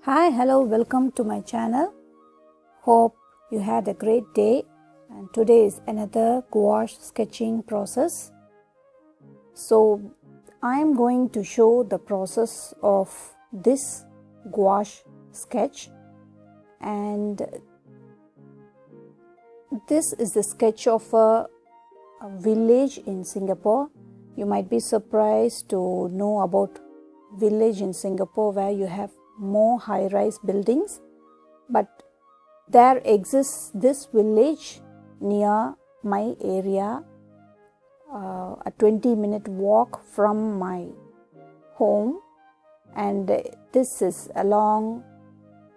Hi, hello, welcome to my channel. Hope you had a great day, and today is another gouache sketching process. So I am going to show the process of this gouache sketch, and this is the sketch of a village in Singapore. You might be surprised to know about village in Singapore where you have more high-rise buildings, but there exists this village near my area, a 20-minute walk from my home, and this is along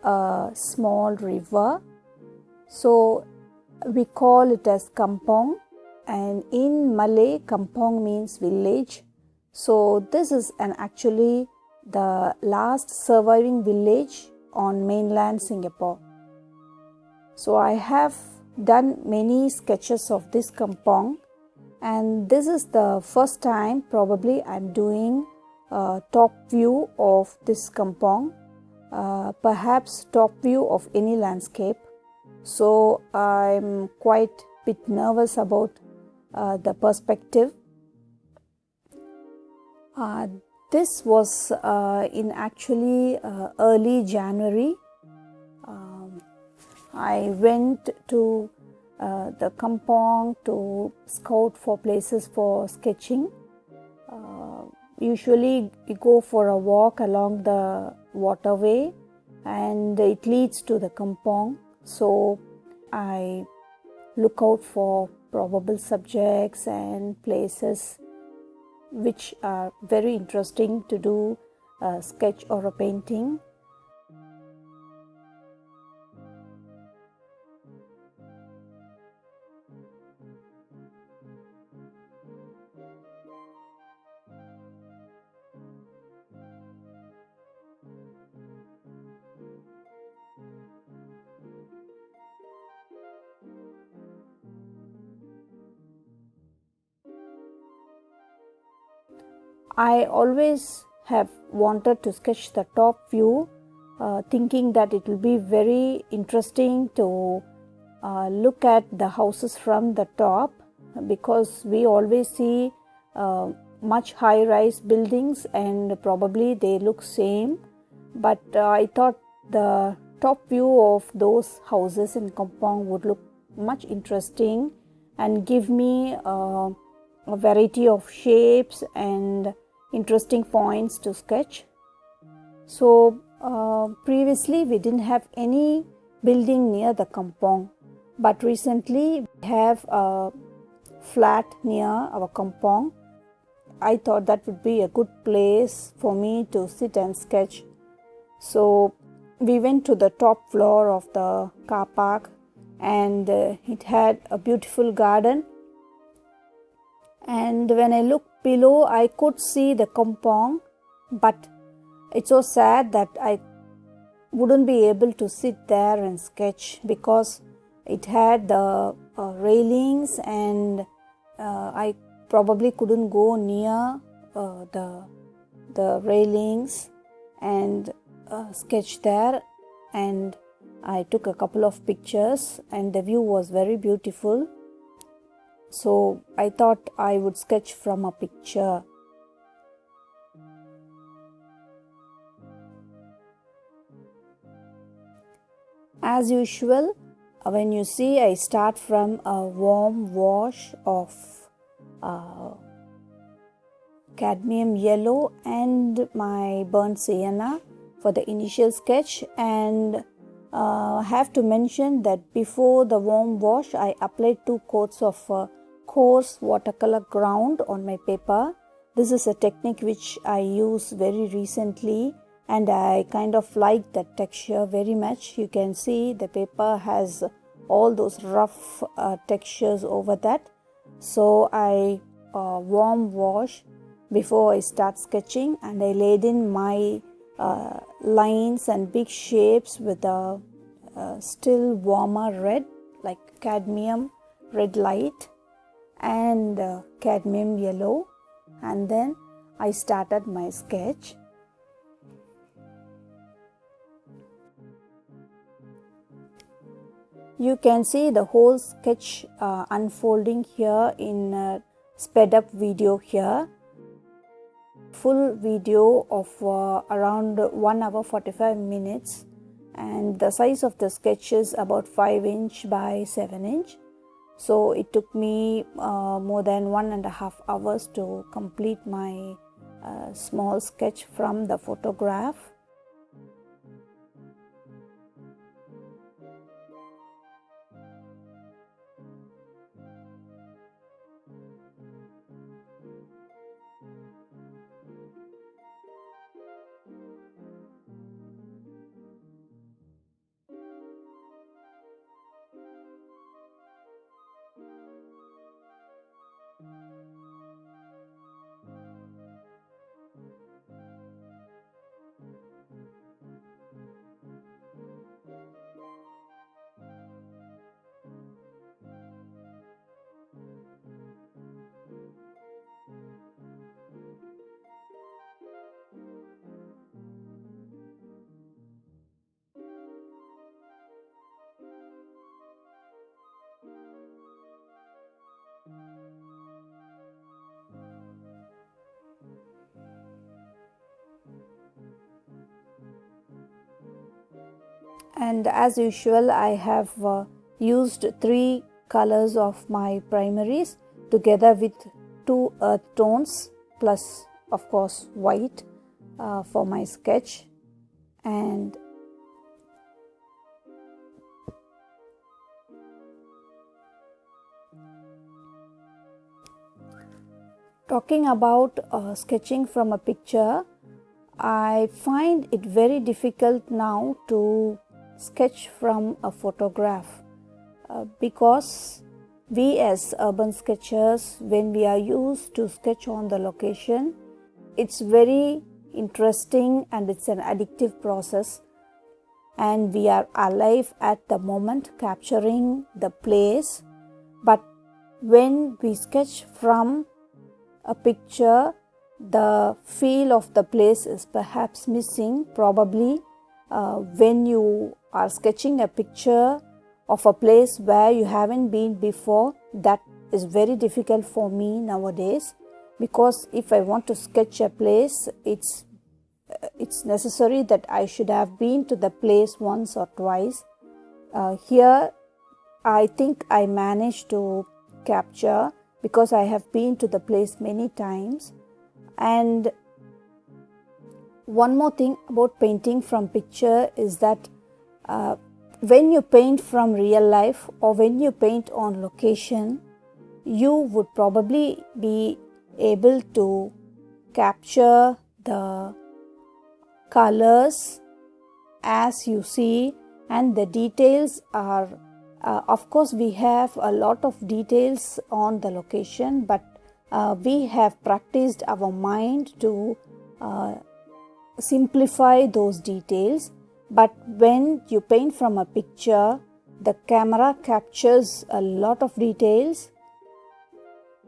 a small river. So we call it as Kampong, and in Malay Kampong means village. So this is actually the last surviving village on mainland Singapore. So I have done many sketches of this Kampong, and this is the first time probably I'm doing a top view of this Kampong, perhaps top view of any landscape. So I'm quite a bit nervous about the perspective. This was in actually early January. I went to the Kampong to scout for places for sketching. Usually you go for a walk along the waterway and it leads to the Kampong. So I look out for probable subjects and places which are very interesting to do a sketch or a painting. I always have wanted to sketch the top view, thinking that it will be very interesting to look at the houses from the top, because we always see much high-rise buildings and probably they look same. But I thought the top view of those houses in Kampong would look much interesting and give me a variety of shapes and interesting points to sketch. So previously we didn't have any building near the Kampong, but recently we have a flat near our Kampong. I thought that would be a good place for me to sit and sketch. So we went to the top floor of the car park, and it had a beautiful garden. And when I looked below, I could see the Kampong, but it's so sad that I wouldn't be able to sit there and sketch because it had the railings, and I probably couldn't go near the railings and sketch there. And I took a couple of pictures, and the view was very beautiful. So I thought I would sketch from a picture. As usual, when you see, I start from a warm wash of cadmium yellow and my burnt sienna for the initial sketch. And I have to mention that before the warm wash, I applied 2 coats of coarse watercolor ground on my paper. This is a technique which I use very recently, and I kind of like that texture very much. You can see the paper has all those rough textures over that. So I warm wash before I start sketching, and I laid in my lines and big shapes with a still warmer red, like cadmium red light and cadmium yellow, and then I started my sketch. You can see the whole sketch unfolding here in a sped up video here. Full video of around 1 hour 45 minutes, and the size of the sketch is about 5 inch by 7 inch. So it took me more than 1.5 hours to complete my small sketch from the photograph. And as usual, I have used 3 colors of my primaries together with 2 earth tones plus of course white for my sketch. And talking about sketching from a picture, I find it very difficult now to sketch from a photograph because we as urban sketchers, when we are used to sketch on the location, it's very interesting and it's an addictive process, and we are alive at the moment capturing the place. But when we sketch from a picture, the feel of the place is perhaps missing. Probably when you are sketching a picture of a place where you haven't been before, that is very difficult for me nowadays, because if I want to sketch a place, it's necessary that I should have been to the place once or twice. Here I think I managed to capture because I have been to the place many times. And one more thing about painting from picture is that when you paint from real life or when you paint on location, you would probably be able to capture the colors as you see, and the details are of course we have a lot of details on the location, but we have practiced our mind to simplify those details. But when you paint from a picture, the camera captures a lot of details,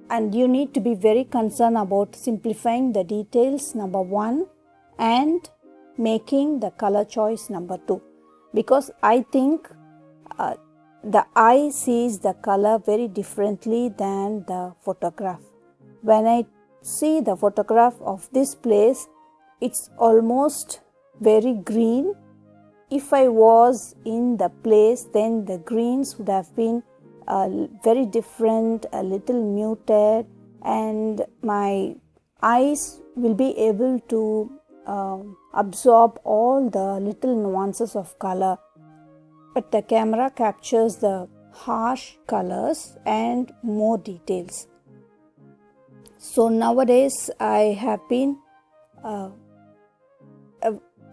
and you need to be very concerned about simplifying the details, number 1, and making the color choice, number 2, because I think the eye sees the color very differently than the photograph. When I see the photograph of this place, it's almost very green. If I was in the place, then the greens would have been very different, a little muted, and my eyes will be able to absorb all the little nuances of color. But the camera captures the harsh colors and more details. So nowadays I have been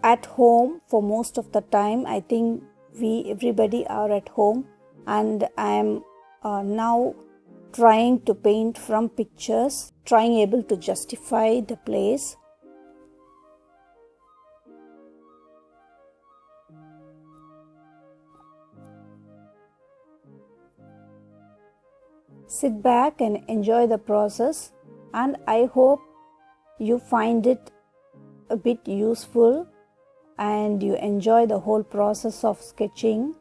at home for most of the time. I think everybody are at home, and I am now trying to paint from pictures, trying able to justify the place. Sit back and enjoy the process, and I hope you find it a bit useful and you enjoy the whole process of sketching.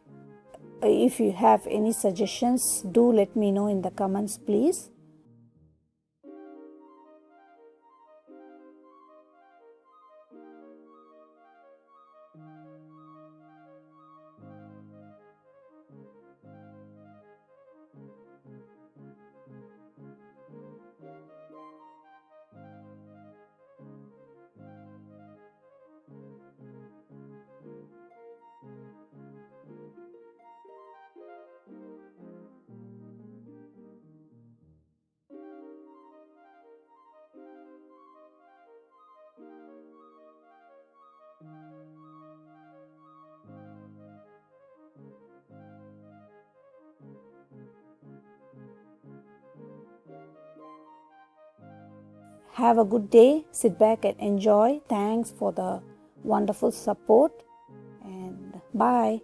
If you have any suggestions, do let me know in the comments, please. Have a good day. Sit back and enjoy. Thanks for the wonderful support, and bye.